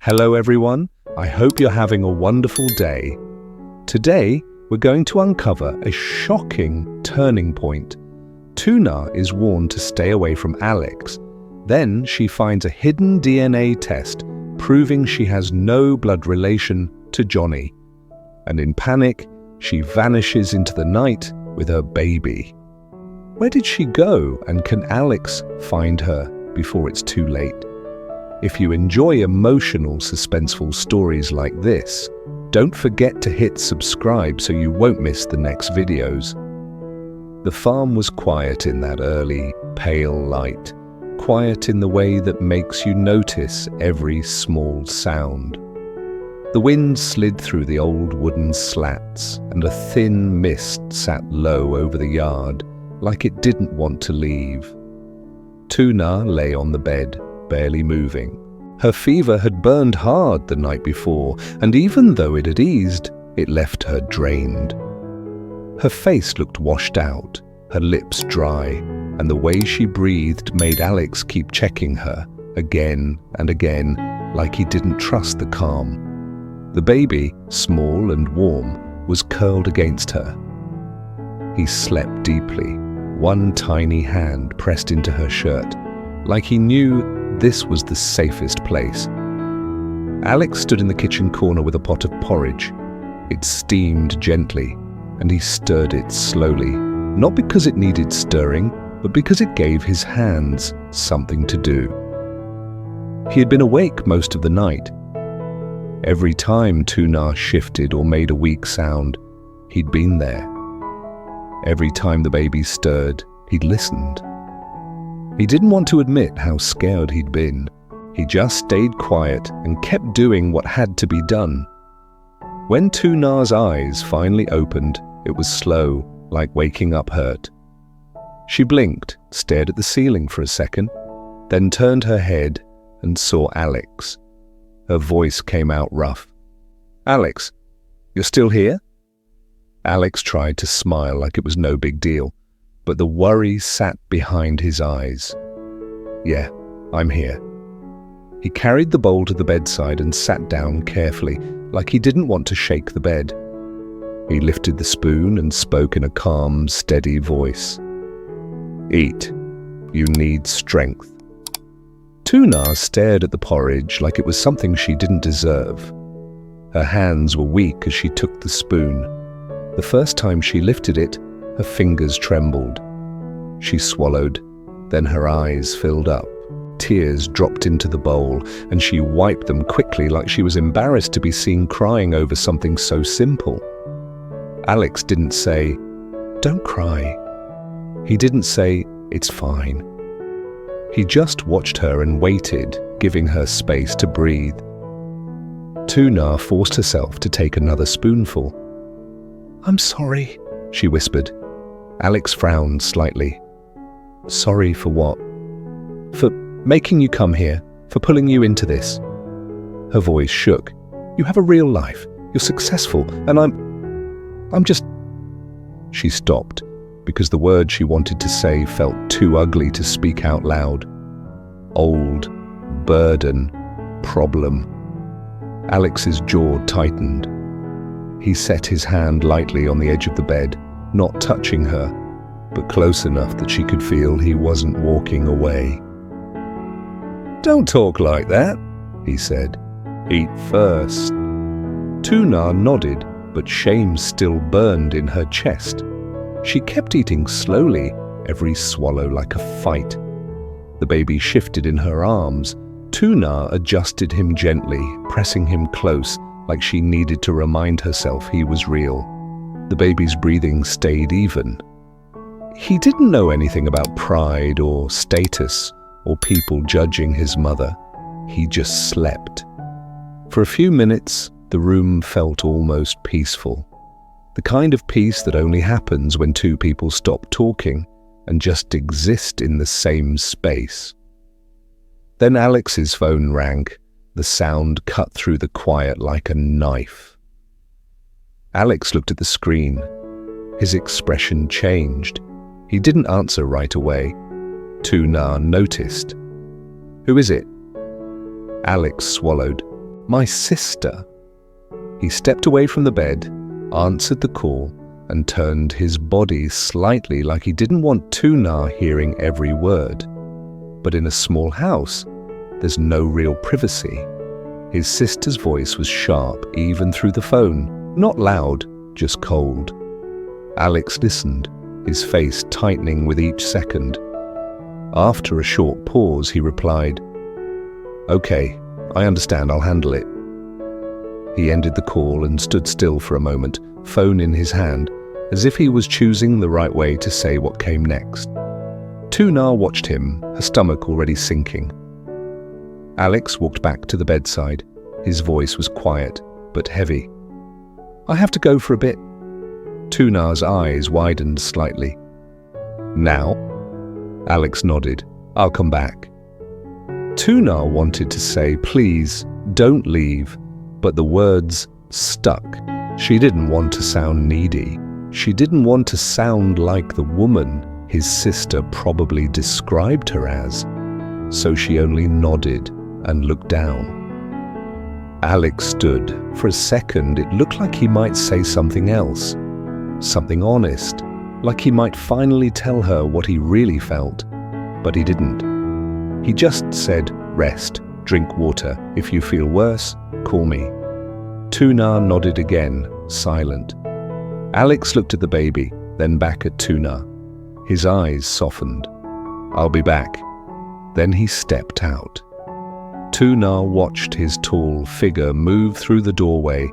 Hello everyone, I hope you're having a wonderful day. Today, we're going to uncover a shocking turning point. Tuna is warned to stay away from Alex. Then she finds a hidden DNA test proving she has no blood relation to Johnny. And in panic, she vanishes into the night with her baby. Where did she go, and can Alex find her before it's too late? If you enjoy emotional, suspenseful stories like this, don't forget to hit subscribe so you won't miss the next videos. The farm was quiet in that early, pale light, quiet in the way that makes you notice every small sound. The wind slid through the old wooden slats, and a thin mist sat low over the yard, like it didn't want to leave. Tuna lay on the bed, barely moving. Her fever had burned hard the night before, and even though it had eased, it left her drained. Her face looked washed out, her lips dry, and the way she breathed made Alex keep checking her, again and again, like he didn't trust the calm. The baby, small and warm, was curled against her. He slept deeply, one tiny hand pressed into her shirt, like he knew this was the safest place. Alex stood in the kitchen corner with a pot of porridge. It steamed gently, and he stirred it slowly, not because it needed stirring, but because it gave his hands something to do. He had been awake most of the night. Every time Tuna shifted or made a weak sound, he'd been there. Every time the baby stirred, he'd listened. He didn't want to admit how scared he'd been. He just stayed quiet and kept doing what had to be done. When Tuna's eyes finally opened, it was slow, like waking up hurt. She blinked, stared at the ceiling for a second, then turned her head and saw Alex. Her voice came out rough. "Alex, you're still here?" Alex tried to smile like it was no big deal, but the worry sat behind his eyes. "Yeah, I'm here." He carried the bowl to the bedside and sat down carefully, like he didn't want to shake the bed. He lifted the spoon and spoke in a calm, steady voice. "Eat. You need strength." Tuna stared at the porridge like it was something she didn't deserve. Her hands were weak as she took the spoon. The first time she lifted it, her fingers trembled. She swallowed, then her eyes filled up. Tears dropped into the bowl, and she wiped them quickly like she was embarrassed to be seen crying over something so simple. Alex didn't say, "Don't cry." He didn't say, "It's fine." He just watched her and waited, giving her space to breathe. Tuna forced herself to take another spoonful. "I'm sorry," she whispered. Alex frowned slightly. "Sorry for what?" "For making you come here, for pulling you into this." Her voice shook. "You have a real life. You're successful, and I'm just..." She stopped, because the word she wanted to say felt too ugly to speak out loud. Old, burden, problem. Alex's jaw tightened. He set his hand lightly on the edge of the bed, not touching her, but close enough that she could feel he wasn't walking away. "Don't talk like that," he said. "Eat first." Tuna nodded, but shame still burned in her chest. She kept eating slowly, every swallow like a fight. The baby shifted in her arms. Tuna adjusted him gently, pressing him close, like she needed to remind herself he was real. The baby's breathing stayed even. He didn't know anything about pride or status or people judging his mother. He just slept. For a few minutes, the room felt almost peaceful. The kind of peace that only happens when two people stop talking and just exist in the same space. Then Alex's phone rang. The sound cut through the quiet like a knife. Alex looked at the screen. His expression changed. He didn't answer right away. Tuna noticed. "Who is it?" Alex swallowed. My sister. He stepped away from the bed, answered the call, and turned his body slightly like he didn't want Tuna hearing every word. But in a small house, there's no real privacy. His sister's voice was sharp even through the phone, not loud, just cold. Alex listened, his face tightening with each second. After a short pause, he replied, "Okay, I understand, I'll handle it." He ended the call and stood still for a moment, phone in his hand, as if he was choosing the right way to say what came next. Tuna watched him, her stomach already sinking. Alex walked back to the bedside. His voice was quiet, but heavy. "I have to go for a bit." Tuna's eyes widened slightly. "Now?" Alex nodded. "I'll come back." Tuna wanted to say, "Please, don't leave," but the words stuck. She didn't want to sound needy. She didn't want to sound like the woman his sister probably described her as. So she only nodded and looked down. Alex stood. For a second, it looked like he might say something else. Something honest, like he might finally tell her what he really felt. But he didn't. He just said, "Rest, drink water. If you feel worse, call me." Tuna nodded again, silent. Alex looked at the baby, then back at Tuna. His eyes softened. "I'll be back." Then he stepped out. Tuna watched his tall figure move through the doorway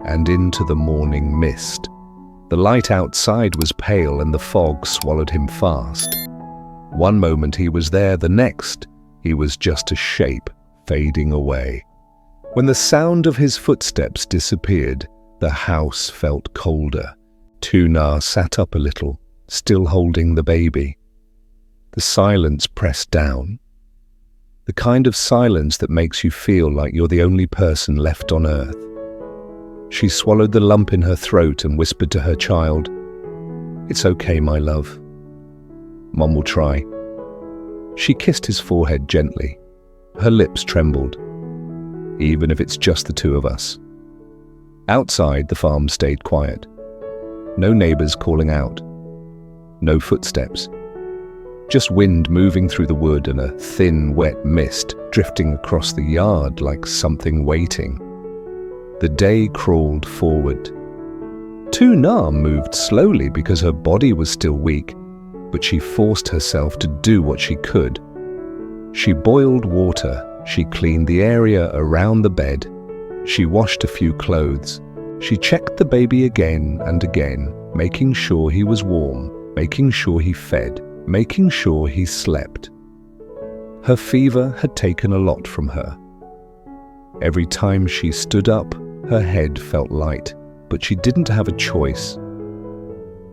and into the morning mist. The light outside was pale and the fog swallowed him fast. One moment he was there, the next he was just a shape fading away. When the sound of his footsteps disappeared, the house felt colder. Tuna sat up a little, still holding the baby. The silence pressed down. The kind of silence that makes you feel like you're the only person left on earth. She swallowed the lump in her throat and whispered to her child, "It's okay, my love. Mom will try." She kissed his forehead gently. Her lips trembled. "Even if it's just the two of us." Outside, the farm stayed quiet. No neighbors calling out. No footsteps. Just wind moving through the wood and a thin, wet mist drifting across the yard like something waiting. The day crawled forward. Tuna moved slowly because her body was still weak, but she forced herself to do what she could. She boiled water, she cleaned the area around the bed, she washed a few clothes, she checked the baby again and again, making sure he was warm, making sure he fed, making sure he slept. Her fever had taken a lot from her. Every time she stood up, her head felt light, but she didn't have a choice.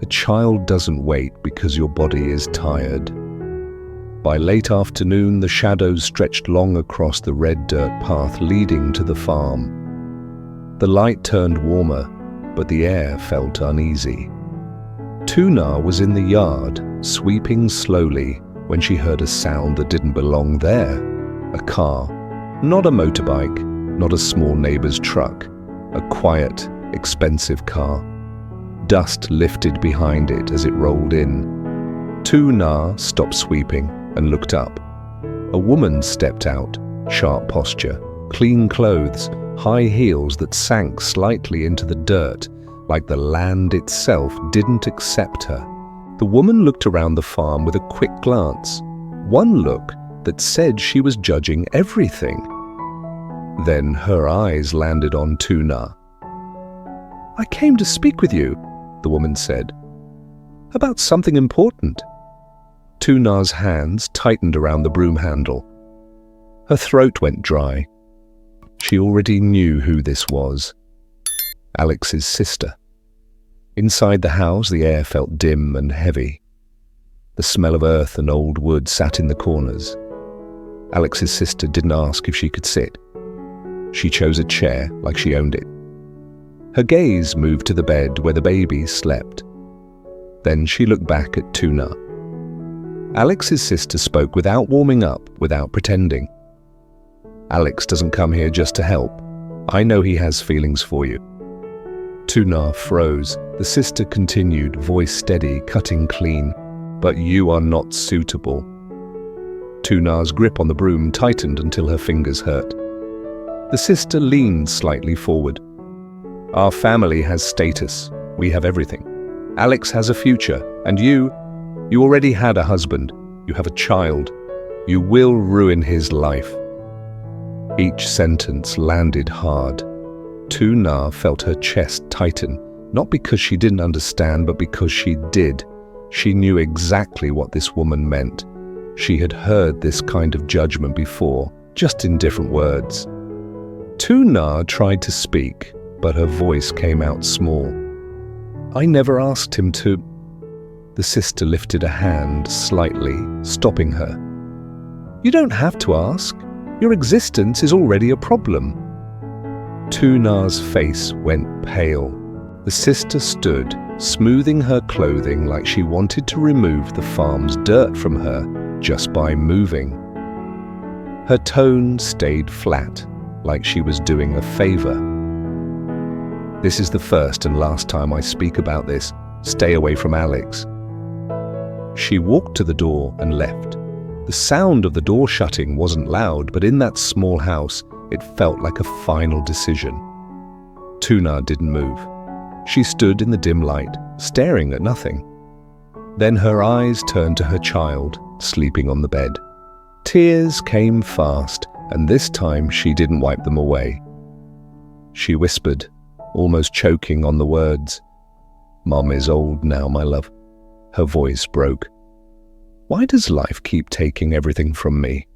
A child doesn't wait because your body is tired. By late afternoon, the shadows stretched long across the red dirt path leading to the farm. The light turned warmer, but the air felt uneasy. Tuna was in the yard, sweeping slowly, when she heard a sound that didn't belong there. A car. Not a motorbike, not a small neighbor's truck. A quiet, expensive car. Dust lifted behind it as it rolled in. Tuna stopped sweeping and looked up. A woman stepped out, sharp posture, clean clothes, high heels that sank slightly into the dirt, like the land itself didn't accept her. The woman looked around the farm with a quick glance, one look that said she was judging everything. Then her eyes landed on Tuna. "I came to speak with you," the woman said. "About something important." Tuna's hands tightened around the broom handle. Her throat went dry. She already knew who this was. Alex's sister. Inside the house, the air felt dim and heavy. The smell of earth and old wood sat in the corners. Alex's sister didn't ask if she could sit. She chose a chair like she owned it. Her gaze moved to the bed where the baby slept. Then she looked back at Tuna. Alex's sister spoke without warming up, without pretending. "Alex doesn't come here just to help. I know he has feelings for you." Tuna froze. The sister continued, voice steady, cutting clean. "But you are not suitable." Tuna's grip on the broom tightened until her fingers hurt. The sister leaned slightly forward. "Our family has status. We have everything. Alex has a future, and you already had a husband. You have a child. You will ruin his life." Each sentence landed hard. Tuna felt her chest tighten, not because she didn't understand, but because she did. She knew exactly what this woman meant. She had heard this kind of judgment before, just in different words. Tuna tried to speak, but her voice came out small. "I never asked him to." The sister lifted a hand slightly, stopping her. "You don't have to ask. Your existence is already a problem." Tuna's face went pale. The sister stood, smoothing her clothing like she wanted to remove the farm's dirt from her just by moving. Her tone stayed flat, like she was doing a favor. "This is the first and last time I speak about this. Stay away from Alex." She walked to the door and left. The sound of the door shutting wasn't loud, but in that small house, it felt like a final decision. Tuna didn't move. She stood in the dim light, staring at nothing. Then her eyes turned to her child, sleeping on the bed. Tears came fast, and this time she didn't wipe them away. She whispered, almost choking on the words, "Mom is old now, my love." Her voice broke. "Why does life keep taking everything from me?"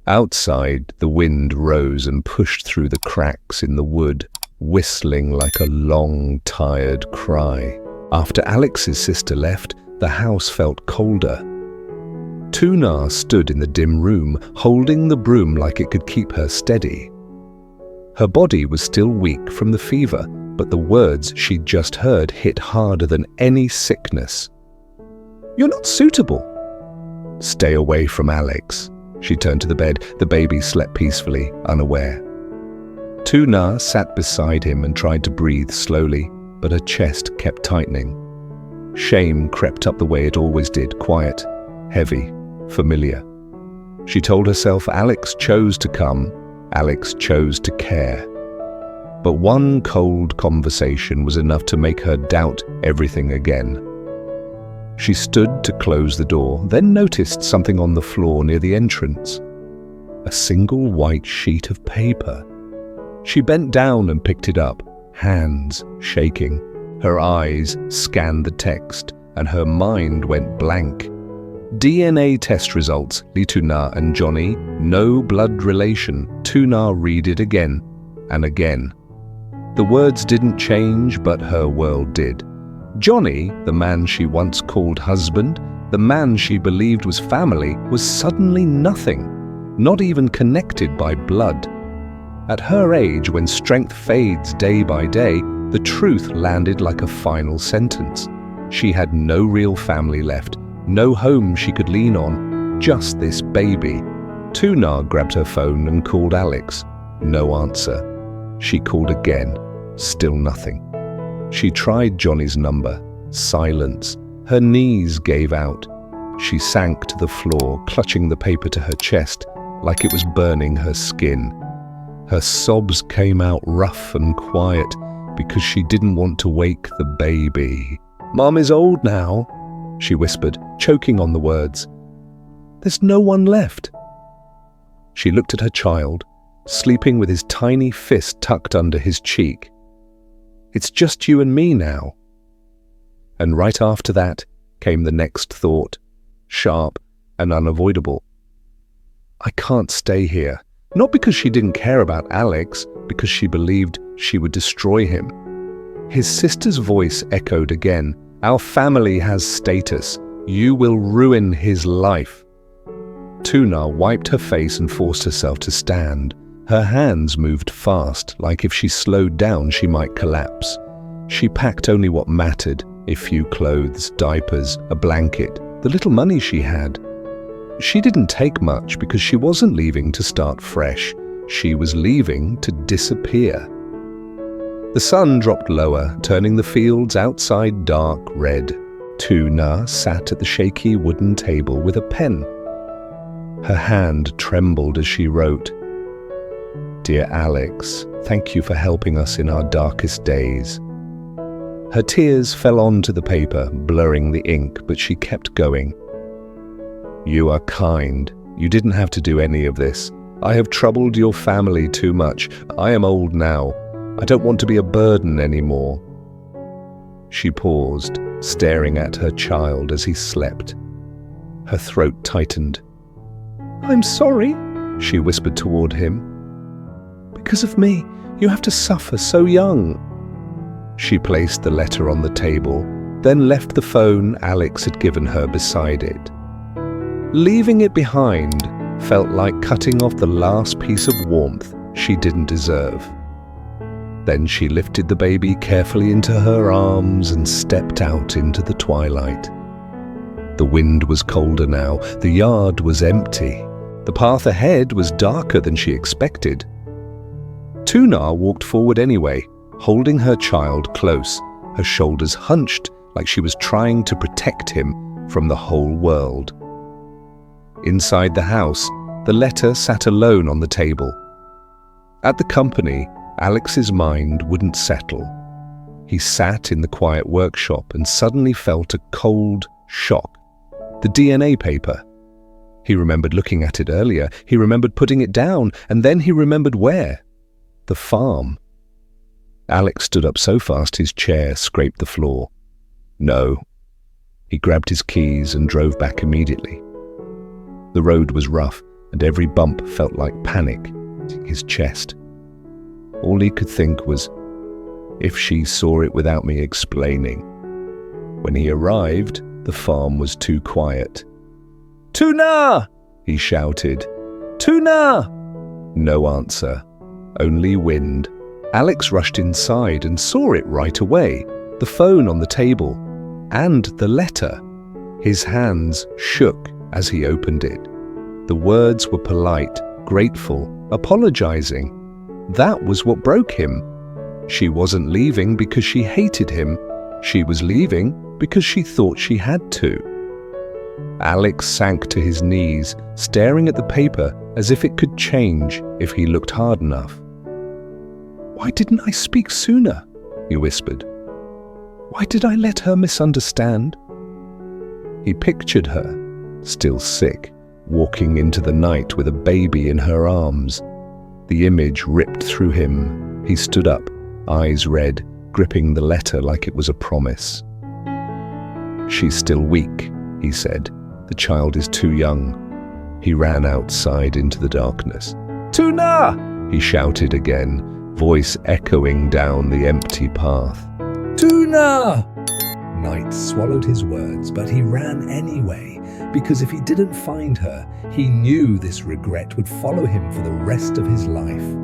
Outside, the wind rose and pushed through the cracks in the wood, whistling like a long, tired cry. After Alex's sister left, the house felt colder. Tuna stood in the dim room, holding the broom like it could keep her steady. Her body was still weak from the fever, but the words she'd just heard hit harder than any sickness. "You're not suitable." "Stay away from Alex." She turned to the bed. The baby slept peacefully, unaware. Tuna sat beside him and tried to breathe slowly, but her chest kept tightening. Shame crept up the way it always did, quiet, heavy, familiar. She told herself Alex chose to come, Alex chose to care. But one cold conversation was enough to make her doubt everything again. She stood to close the door, then noticed something on the floor near the entrance. A single white sheet of paper. She bent down and picked it up, hands shaking. Her eyes scanned the text, and her mind went blank. DNA test results, Tuna and Johnny, no blood relation. Tuna read it again and again. The words didn't change, but her world did. Johnny, the man she once called husband, the man she believed was family, was suddenly nothing, not even connected by blood. At her age, when strength fades day by day, the truth landed like a final sentence. She had no real family left, no home she could lean on, just this baby. Tuna grabbed her phone and called Alex. No answer. She called again, still nothing. She tried Johnny's number. Silence. Her knees gave out. She sank to the floor, clutching the paper to her chest, like it was burning her skin. Her sobs came out rough and quiet because she didn't want to wake the baby. "Mom is old now," she whispered, choking on the words. "There's no one left." She looked at her child, sleeping with his tiny fist tucked under his cheek. "It's just you and me now." And right after that came the next thought, sharp and unavoidable. I can't stay here. Not because she didn't care about Alex, because she believed she would destroy him. His sister's voice echoed again. Our family has status. You will ruin his life. Tuna wiped her face and forced herself to stand. Her hands moved fast, like if she slowed down she might collapse. She packed only what mattered, a few clothes, diapers, a blanket, the little money she had. She didn't take much because she wasn't leaving to start fresh. She was leaving to disappear. The sun dropped lower, turning the fields outside dark red. Tuna sat at the shaky wooden table with a pen. Her hand trembled as she wrote, "Dear Alex, thank you for helping us in our darkest days." Her tears fell onto the paper, blurring the ink, but she kept going. "You are kind. You didn't have to do any of this. I have troubled your family too much. I am old now. I don't want to be a burden anymore." She paused, staring at her child as he slept. Her throat tightened. "I'm sorry," she whispered toward him. "Because of me, you have to suffer so young." She placed the letter on the table, then left the phone Alex had given her beside it. Leaving it behind felt like cutting off the last piece of warmth she didn't deserve. Then she lifted the baby carefully into her arms and stepped out into the twilight. The wind was colder now, the yard was empty. The path ahead was darker than she expected. Tuna walked forward anyway, holding her child close, her shoulders hunched like she was trying to protect him from the whole world. Inside the house, the letter sat alone on the table. At the company, Alex's mind wouldn't settle. He sat in the quiet workshop and suddenly felt a cold shock. The DNA paper. He remembered looking at it earlier, he remembered putting it down, and then he remembered where. The farm. Alex stood up so fast his chair scraped the floor. No. He grabbed his keys and drove back immediately. The road was rough, and every bump felt like panic in his chest. All he could think was, if she saw it without me explaining. When he arrived, the farm was too quiet. "Tuna!" he shouted. "Tuna!" No answer, only wind. Alex rushed inside and saw it right away, the phone on the table, and the letter. His hands shook as he opened it. The words were polite, grateful, apologizing. That was what broke him. She wasn't leaving because she hated him. She was leaving because she thought she had to. Alex sank to his knees, staring at the paper as if it could change if he looked hard enough. "Why didn't I speak sooner?" he whispered. "Why did I let her misunderstand?" He pictured her, still sick, walking into the night with a baby in her arms. The image ripped through him. He stood up, eyes red, gripping the letter like it was a promise. "She's still weak," he said. "The child is too young." He ran outside into the darkness. "Tuna!" he shouted again, voice echoing down the empty path. "Tuna!" Night swallowed his words, but he ran anyway, because if he didn't find her, he knew this regret would follow him for the rest of his life.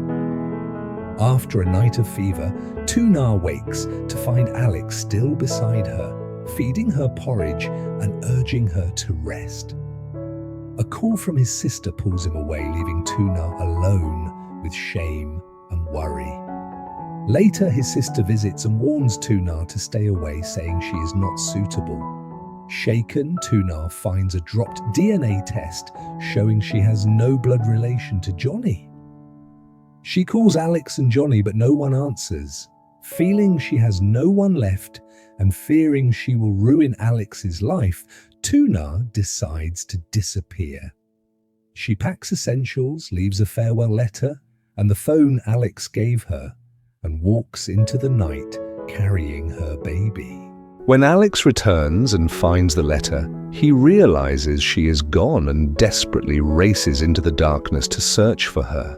After a night of fever, Tuna wakes to find Alex still beside her, feeding her porridge and urging her to rest. A call from his sister pulls him away, leaving Tuna alone with shame and worry. Later, his sister visits and warns Tuna to stay away, saying she is not suitable. Shaken, Tuna finds a dropped DNA test showing she has no blood relation to Johnny. She calls Alex and Johnny, but no one answers. Feeling she has no one left and fearing she will ruin Alex's life, Tuna decides to disappear. She packs essentials, leaves a farewell letter and the phone Alex gave her, and walks into the night carrying her baby. When Alex returns and finds the letter, he realizes she is gone and desperately races into the darkness to search for her.